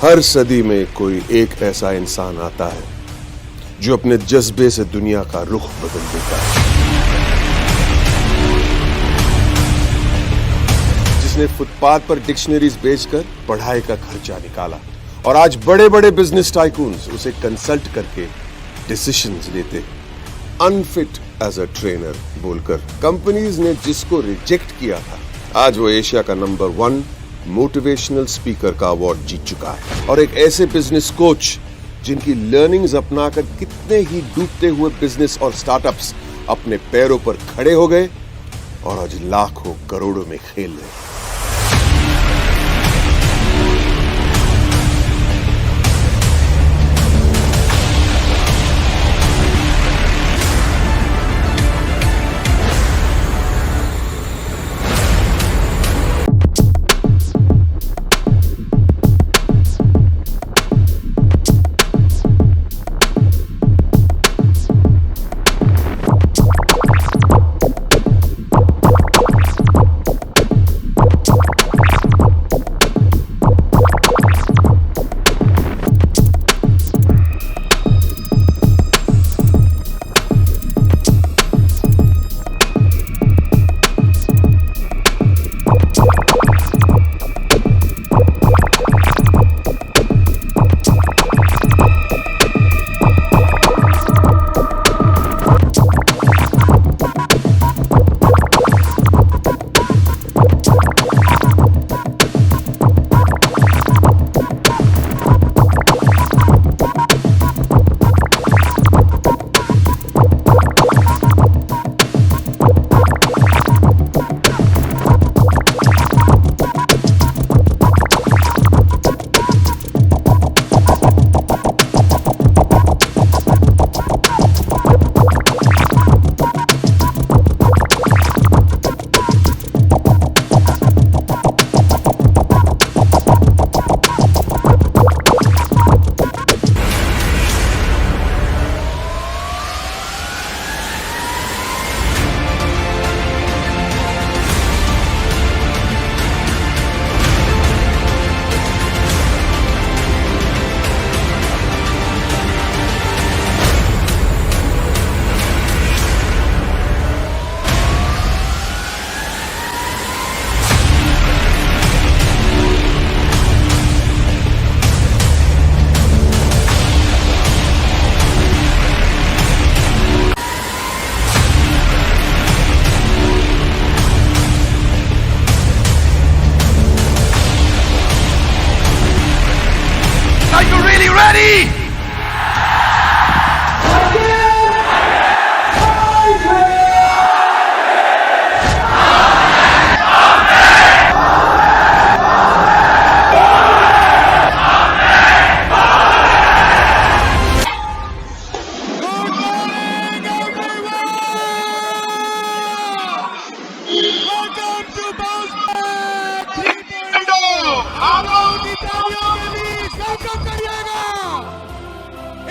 हर सदी में कोई एक ऐसा इंसान आता है जो अपने जज्बे से दुनिया का रुख बदल देता है, जिसने फुटपाथ पर डिक्शनरीज बेचकर पढ़ाई का खर्चा निकाला और आज बड़े बड़े बिजनेस टाइकून्स उसे कंसल्ट करके डिसीजंस लेते अनफिट एज अ ट्रेनर बोलकर। कंपनीज ने जिसको रिजेक्ट किया था, आज वो एशिया का नंबर 1 मोटिवेशनल स्पीकर का अवार्ड जीत चुका है। और एक ऐसे बिजनेस कोच जिनकी लर्निंग्स अपनाकर कितने ही डूबते हुए बिजनेस और स्टार्टअप्स अपने पैरों पर खड़े हो गए और आज लाखों करोड़ों में खेल रहे हैं।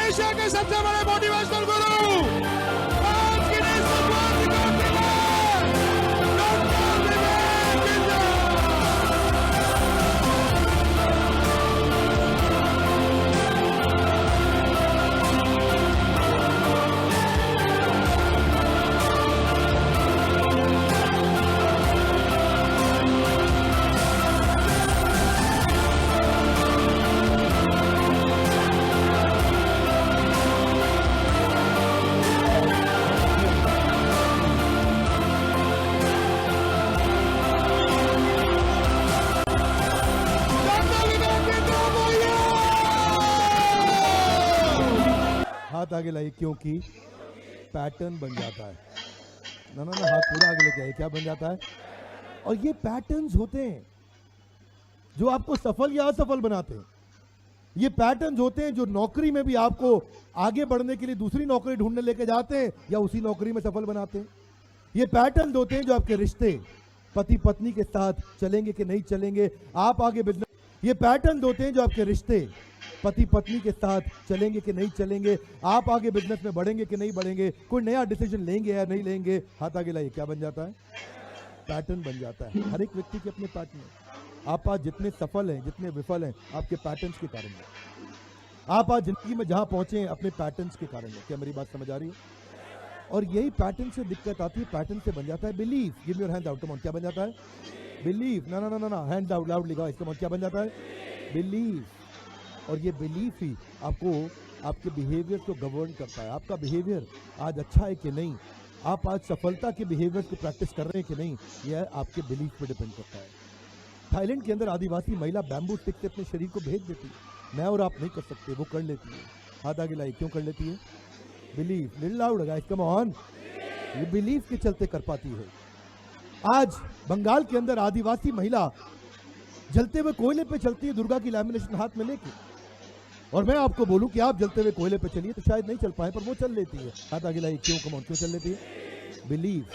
एशिया के सबसे बड़े मोटिवेशनल गुरु आज की नई शुरुआत करते हैं डॉक्टर विवेक इंद्र। हाथ आगे लाइए क्योंकि पैटर्न बन जाता है। ना ना ना, हाथ पूरा आगे लेके आइए। क्या बन जाता है? और ये पैटर्न्स होते हैं जो आपको सफल या असफल बनाते हैं। ये पैटर्न्स होते हैं जो नौकरी में भी आपको आगे बढ़ने के लिए दूसरी नौकरी ढूंढने लेके जाते हैं या उसी नौकरी में सफल बनाते हैं। ये पैटर्न्स होते हैं जो आपके रिश्ते पति पत्नी के साथ चलेंगे कि नहीं चलेंगे, आप आगे बिजनेस। ये पैटर्न्स होते हैं जो आपके रिश्ते पति पत्नी के साथ चलेंगे कि नहीं चलेंगे, आप आगे बिजनेस में बढ़ेंगे कि नहीं बढ़ेंगे, कोई नया डिसीजन लेंगे या नहीं लेंगे। हाथ आगे लाइए। क्या बन जाता है? पैटर्न बन जाता है। हर एक व्यक्ति के अपने पैटर्न है। आप आज जितने सफल हैं, जितने विफल हैं, आपके पैटर्न्स के कारण हैं। आप आज जिंदगी में जहां पहुंचे हैं अपने पैटर्न्स के कारण है। क्या मेरी बात समझ आ रही है? और यही पैटर्न से दिक्कत आती है, पैटर्न से बन जाता है belief. Give me your hand out, come on. क्या बन जाता है? बिलीफ। ना ना ना ना ना, hand out loudly guys, come on. क्या बन जाता है? बिलीफ। और ये बिलीफ ही आपको आपके बिहेवियर को गवर्न करता है। आपका बिहेवियर आज अच्छा है कि नहीं, आप आज सफलता के बिहेवियर को प्रैक्टिस कर रहे हैं कि नहीं, यह आपके बिलीफ पे डिपेंड करता है। थाईलैंड के अंदर आदिवासी महिला बैम्बू स्टिक से अपने शरीर को भेज देती है। मैं और आप नहीं कर सकते, वो कर लेती है। हाथ आगे लाई, क्यों कर लेती है? Belief. Little loud guys, come on. ये बिलीफ के चलते कर पाती है। आज बंगाल के अंदर आदिवासी महिला जलते हुए कोयले पे चलती है, दुर्गा की लैमिनेशन हाथ में लेके। और मैं आपको बोलूं कि आप जलते हुए कोयले पे चलिए तो शायद नहीं चल पाए, पर वो चल लेती है। हाथ आगे लाई, क्यों? कम ऑन, क्यों चल लेती है? बिलीफ।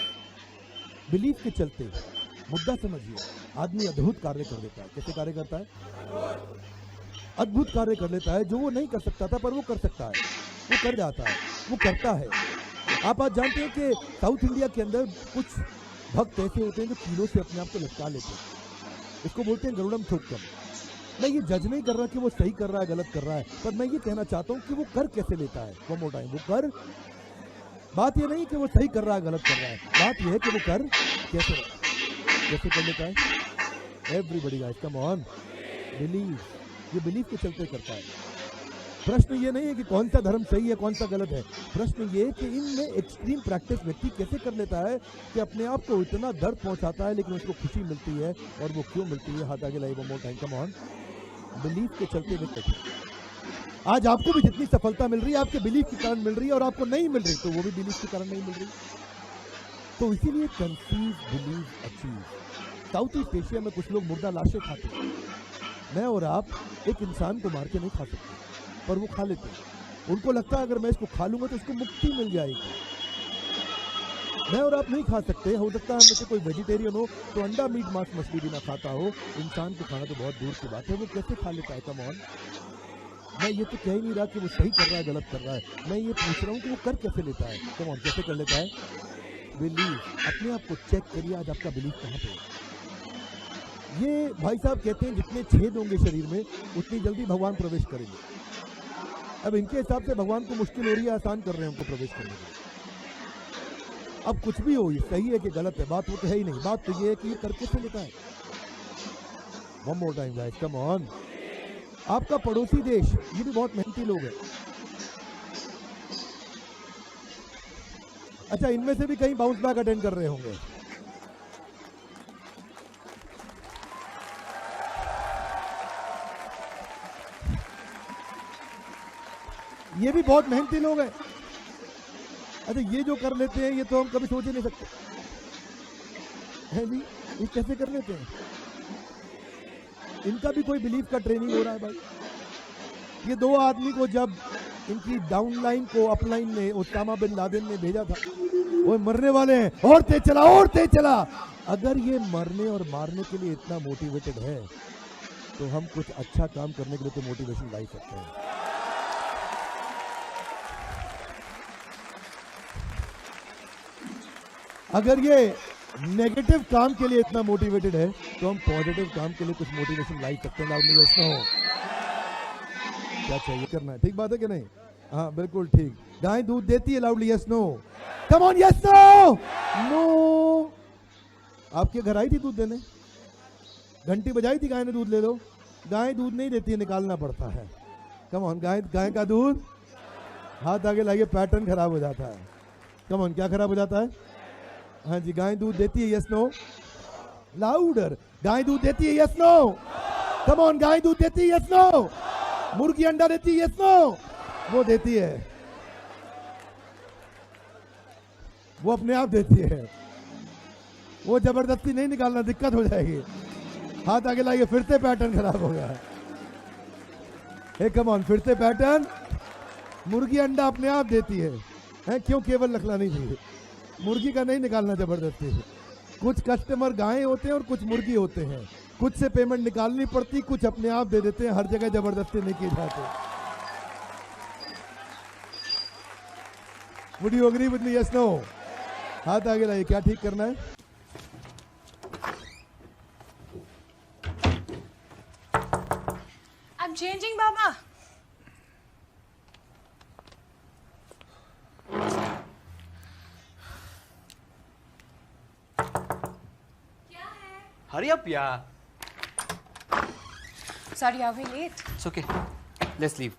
बिलीफ के चलते मुद्दा समझिए, आदमी अद्भुत कार्य कर देता है। कैसे कार्य करता है? अद्भुत कार्य कर लेता है, जो वो नहीं कर सकता था पर वो कर सकता है, वो कर जाता है, वो करता है। आप आज जानते हैं कि साउथ इंडिया के अंदर कुछ भक्त ऐसे होते हैं जो कीलों से अपने आप को लटका लेते हैं। इसको बोलते हैं गरुड़म थोक्कम। मैं ये जज नहीं कर रहा कि वो सही कर रहा है गलत कर रहा है, पर मैं ये कहना चाहता हूँ कि वो कर कैसे लेता है। वन मोर टाइम, वो कर। बात ये नहीं कि वो सही कर रहा है गलत कर रहा है, बात ये है कि वो कर कैसे कर लेता है। Everybody guys, come on. Belief. ये बिलीफ के चलते करता है। प्रश्न ये नहीं है कि कौन सा धर्म सही है कौन सा गलत है, प्रश्न ये है कि इनमें एक्सट्रीम प्रैक्टिस व्यक्ति कैसे कर लेता है कि अपने आप को इतना दर्द पहुंचाता है लेकिन उसको खुशी मिलती है। और वो क्यों मिलती है? हाथ आगे लाई, one more time, come on. Belief के चलते व्यक्ति। आज आपको भी जितनी सफलता मिल रही है आपके बिलीफ के कारण मिल रही है, और आपको नहीं मिल रही तो वो भी बिलीफ के कारण नहीं मिल रही। तो इसीलिए conceive, believe, achieve. South east Asia में कुछ लोग मुर्दा लाशें खाते हैं। मैं और आप एक इंसान को मार के नहीं खा सकते, पर वो खा लेते हैं। उनको लगता है अगर मैं इसको खा लूंगा तो इसको मुक्ति मिल जाएगी। मैं और आप नहीं खा सकते। हो सकता है हम में से कोई वेजिटेरियन हो तो अंडा, मीट, मांस, मछली भी ना खाता हो, इंसान को खाना तो बहुत दूर की बात है। वो कैसे खा लेता है? Come on. मैं ये तो कह ही नहीं रहा कि वो सही कर रहा है गलत कर रहा है, मैं ये पूछ रहा हूँ कि वो कर कैसे लेता है। कम ऑन, कैसे कर लेता है? बिलीफ। अपने आप को चेक करिए, आज आपका बिलीफ कहाँ पे है। ये भाई साहब कहते हैं जितने छेद होंगे शरीर में उतनी जल्दी भगवान प्रवेश करेंगे। अब इनके हिसाब से भगवान को मुश्किल हो रही है, आसान कर रहे हैं उनको प्रवेश करने में। अब कुछ भी हो, ये सही है कि गलत है, बात वो तो है ही नहीं। बात तो ये है कि ये कर कैसे लेता है। One more time guys, come on. आपका पड़ोसी देश, ये भी बहुत मेहनती लोग हैं। अच्छा, इनमें से भी कहीं बाउंस बैक अटेंड कर रहे होंगे। ये भी बहुत मेहनती लोग हैं। अच्छा, ये जो कर लेते हैं ये तो हम कभी सोच ही नहीं सकते है जी, ये कैसे कर लेते हैं? इनका भी कोई बिलीफ का ट्रेनिंग हो रहा है भाई। ये दो आदमी को जब इनकी डाउन लाइन को अप लाइन में उसामा बिन लादेन ने भेजा था, वो मरने वाले हैं, और तेज चला और तेज चला। अगर ये मरने और मारने के लिए इतना मोटिवेटेड है तो हम कुछ अच्छा काम करने के लिए तो मोटिवेशन ला ही सकते हैं। अगर ये नेगेटिव काम के लिए इतना मोटिवेटेड है तो हम पॉजिटिव काम के लिए कुछ मोटिवेशन ला ही सकते हैं। Loudly yes no. क्या चाहिए करना है? ठीक बात है कि नहीं? हाँ बिल्कुल ठीक। गाय दूध देती है? Loudly yes no. Come on, yes no. No. आपके घर आई थी दूध देने? घंटी बजाई थी गाय ने दूध ले लो? गाय दूध नहीं देती है, निकालना पड़ता है। कम ऑन, गाय का दूध। हाथ आगे लाइए, पैटर्न खराब हो जाता है। कम ऑन, क्या खराब हो जाता है? हाँ जी, गाय दूध देती है? Yes no. लाउडर। गाय दूध देती है? Yes no. कम ऑन, गाय दूध देती है? Yes no. मुर्गी अंडा देती है? Yes no. वो देती है, वो अपने आप देती है, वो जबरदस्ती नहीं निकालना, दिक्कत हो जाएगी। हाथ आगे लाइए, फिर से पैटर्न खराब हो गया है। कम ऑन, फिर से पैटर्न। मुर्गी अंडा अपने आप देती है, क्यों? केवल लखलानी चाहिए, मुर्गी का नहीं निकालना जबरदस्ती। कुछ कस्टमर गाय होते हैं और कुछ मुर्गी होते हैं, कुछ से पेमेंट निकालनी पड़ती, कुछ अपने आप दे देते हैं। हर जगह जबरदस्ती नहीं की जाती। Would you agree with me? Yes no. हाथ आगे लाइए, क्या ठीक करना है? changing, Baba. Hurry up, yeah. Sorry, are we late? It's okay. Let's leave.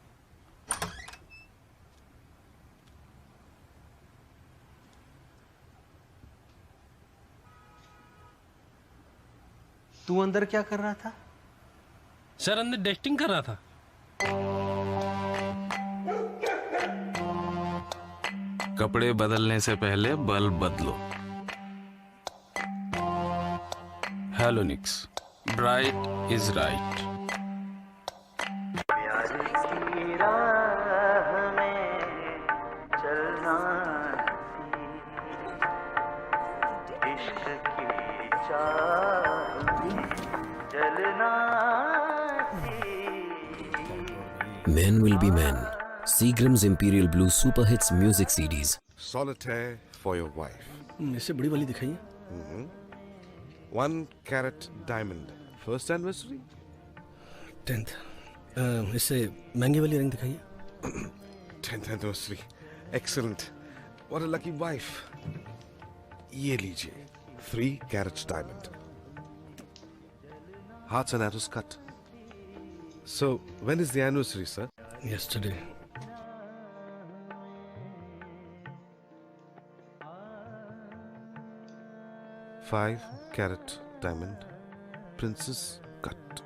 तू अंदर क्या कर रहा था? सर अंदर डेस्टिंग कर रहा था। कपड़े बदलने से पहले बल्ब बदलो। Halonix, bright is right. Men Will Be Men, Seagram's Imperial Blue Super Hits Music CDs. Solitaire for your wife. इससे बड़ी वाली दिखाइए। 1 carat diamond. First anniversary? 10th। इससे महंगी वाली रिंग दिखाइए। 10th anniversary. Excellent. What a lucky wife. ये लीजिए 3 carat diamond. Hearts and arrows cut. So, when is the anniversary, sir? Yesterday। Five carat diamond. Princess cut.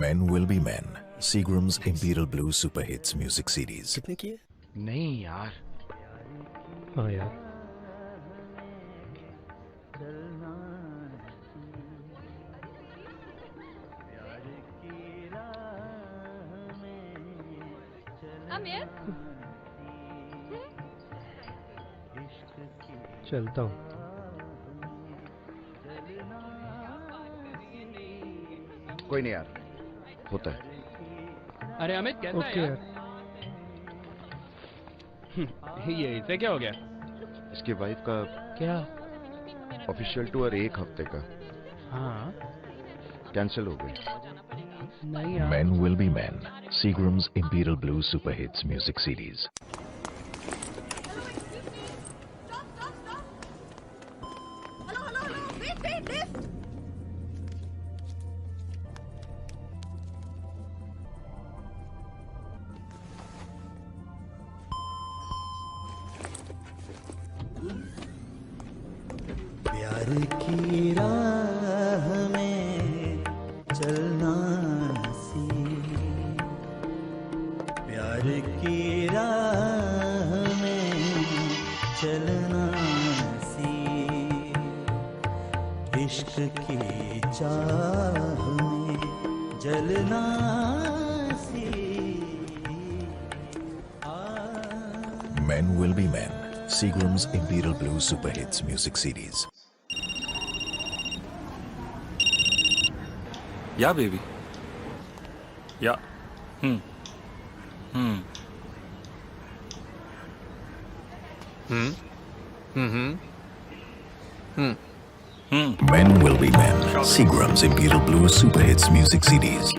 Men Will Be Men, Seagram's Imperial Blue Super Hits Music CDs. कितने की है? नहीं यार। हाँ यार। चलता हूँ। कोई नहीं यार, होता है। अरे अमित कैसा है यार? ये इसे क्या हो गया? इसकी वाइफ का क्या? ऑफिशियल टूर 1 हफ्ते का हाँ। कैंसिल हो गई। नहीं यार। Men Will Be Men, Seagram's Imperial Blue Super Hits Music CDs. प्यार की राह में चलना सी, प्यार की राह में चलना सी, इश्क की चाह में जलना सी। Men Will Be Men, Seagram's Imperial Blue Super Hits Music CDs. या बेबी, या Men Will Be Men, Seagram's Imperial Blue Super Hits Music CDs.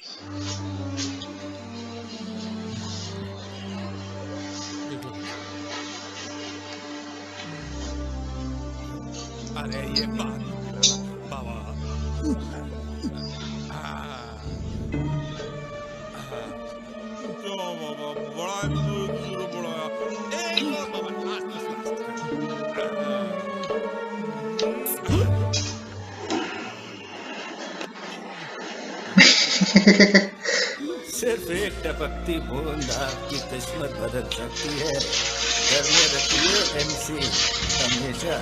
अरे ये बाबा तो बाबा बड़ा बड़ा एक और बाबा सिर्फ एक टपकती बूंद आपकी किस्मत बदल सकती है। घर में रखिए MC हमेशा।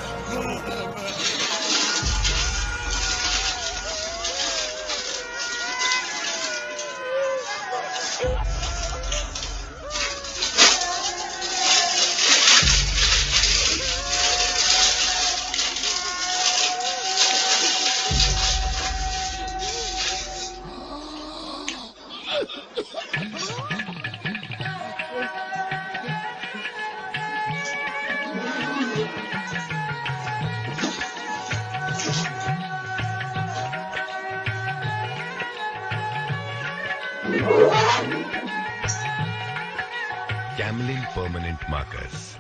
Camlin Permanent Markers.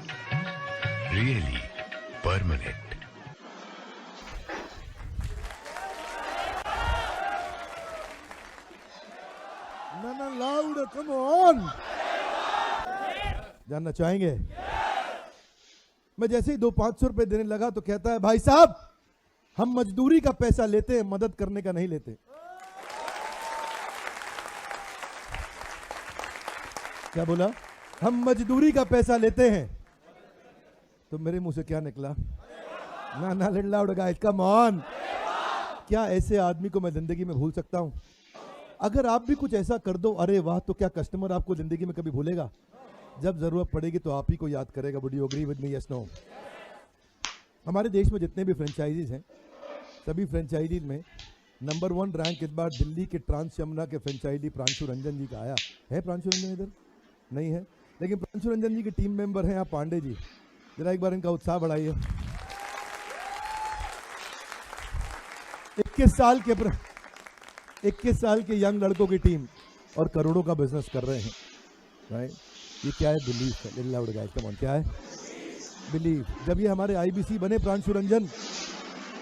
Really permanent. Nana louder, come on. जानना चाहेंगे? मैं जैसे ही 200-500 रुपए देने लगा तो कहता है भाई साहब हम मजदूरी का पैसा लेते हैं, मदद करने का नहीं लेते। क्या बोला? हम मजदूरी का पैसा लेते हैं। तो मेरे मुंह से क्या निकला? ना little louder guys, come on. क्या ऐसे आदमी को मैं जिंदगी में भूल सकता हूं? अगर आप भी कुछ ऐसा कर दो, अरे वाह, तो क्या कस्टमर आपको जिंदगी में कभी भूलेगा? जब जरूरत पड़ेगी तो आप ही को याद करेगा। Would you agree with me? Yes no? हमारे देश में जितने भी फ्रेंचाइजीज हैं, सभी फ्रेंचाइजीज में नंबर 1 रैंक इस बार दिल्ली के ट्रांस यमुना के फ्रेंचाइजी प्रांशु रंजन जी का आया है। प्रांशु रंजन इधर नहीं है, लेकिन प्रांशु रंजन जी के टीम मेंबर हैं आप पांडे जी। जरा एक बार इनका उत्साह बढ़ाइए। 21 साल के यंग लड़कों की टीम और करोड़ों का बिजनेस कर रहे हैं, राइट? ये क्या है? बिलीफ है। Little louder guys, come on. क्या है? बिलीफ। जब ये हमारे आईबीसी बने प्रांशु रंजन,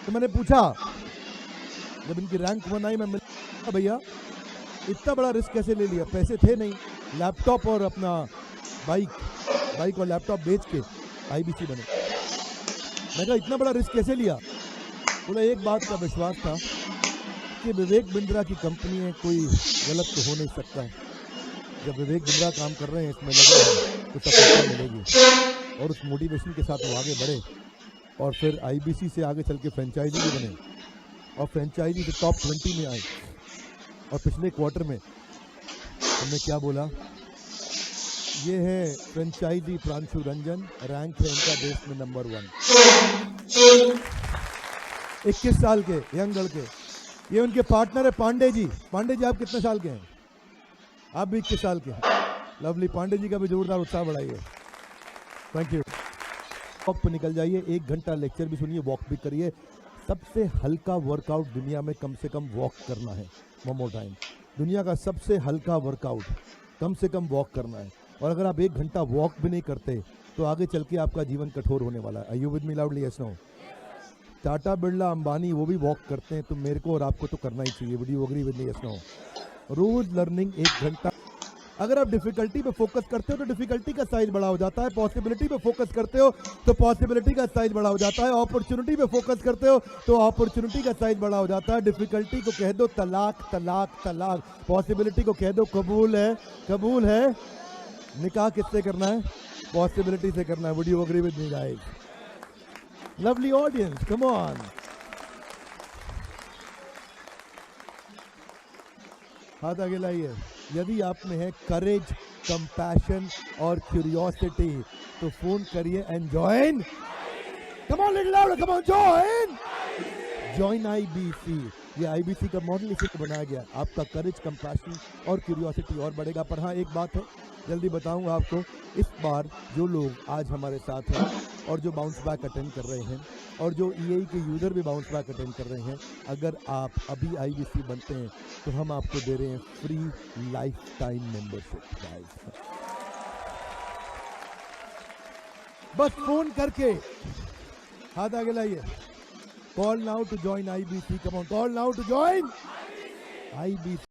तो मैंने पूछा, जब इनकी रैंक 1 आई, मैं मिला भैया इतना बड़ा रिस्क कैसे ले लिया? पैसे थे नहीं, लैपटॉप और अपना बाइक और लैपटॉप बेच के आईबीसी बने। मैं कहा इतना बड़ा रिस्क कैसे लिया? बोला एक बात का विश्वास था कि विवेक बिंद्रा की कंपनी है, कोई गलत तो हो नहीं सकता। जब विवेक बिंद्रा काम कर रहे हैं, इसमें लगे हैं, तो सफलता मिलेगी। और उस मोटिवेशन के साथ वो आगे बढ़े और फिर आईबीसी से आगे चल के फ्रेंचाइजी भी बने और फ्रेंचाइजी से टॉप 20 में आए। और पिछले क्वार्टर में हमने क्या बोला? ये है फ्रेंचाइजी प्रांशु रंजन, रैंक है इनका देश में नंबर 1। 21 साल के यंग लड़के। ये उनके पार्टनर है पांडे जी। पांडे जी आप कितने साल के हैं? आप भी 21 साल के हैं। लवली। पांडे जी का भी जोरदार उत्साह बढ़ाइए। Thank you. वॉक पे निकल जाइए, 1 घंटा लेक्चर भी सुनिए, वॉक भी करिए। सबसे हल्का वर्कआउट दुनिया में कम से कम वॉक करना है। वन मोर टाइम, दुनिया का सबसे हल्का वर्कआउट कम से कम वॉक करना है। और अगर आप 1 घंटा वॉक भी नहीं करते तो आगे चल के आपका जीवन कठोर होने वाला है। Are you with me loudly? Yes no? Tata, Birla, Ambani वो भी वॉक करते हैं, तो मेरे को और आपको तो करना ही चाहिए। Would you agree with me? Yes no? रोज लर्निंग 1 घंटा। अगर आप डिफिकल्टी पे फोकस करते हो तो डिफिकल्टी का साइज बड़ा हो जाता है। पॉसिबिलिटी पे फोकस करते हो तो पॉसिबिलिटी का साइज बड़ा हो जाता है। अपॉर्चुनिटी पे फोकस करते हो तो अपॉर्चुनिटी का साइज बड़ा हो जाता है। डिफिकल्टी को कह दो तलाक तलाक तलाक, पॉसिबिलिटी को कह दो कबूल है कबूल है। निकाह किससे करना है? पॉसिबिलिटी से करना है। Would you agree with me guys? Lovely audience, come on. हाथ आगे लाइए। यदि आप में है करेज, कंपैशन और क्यूरियोसिटी तो फोन करिए and join. Come on little louder, come on, join IBC. ये आईबीसी का मॉडल इसी को बनाया गया। आपका करेज, कंपैशन और क्यूरियोसिटी और बढ़ेगा। पर हाँ, एक बात है, जल्दी बताऊंगा आपको। इस बार जो लोग आज हमारे साथ हैं और जो बाउंस बैक अटेंड कर रहे हैं और जो ईएई के यूजर भी बाउंस बैक अटेंड कर रहे हैं, अगर आप अभी आईबीसी बनते हैं तो हम आपको दे रहे हैं free lifetime membership guys. बस फोन करके हाथ आगे लाइए। Call now to join IBC. Come on, call now to join IBC.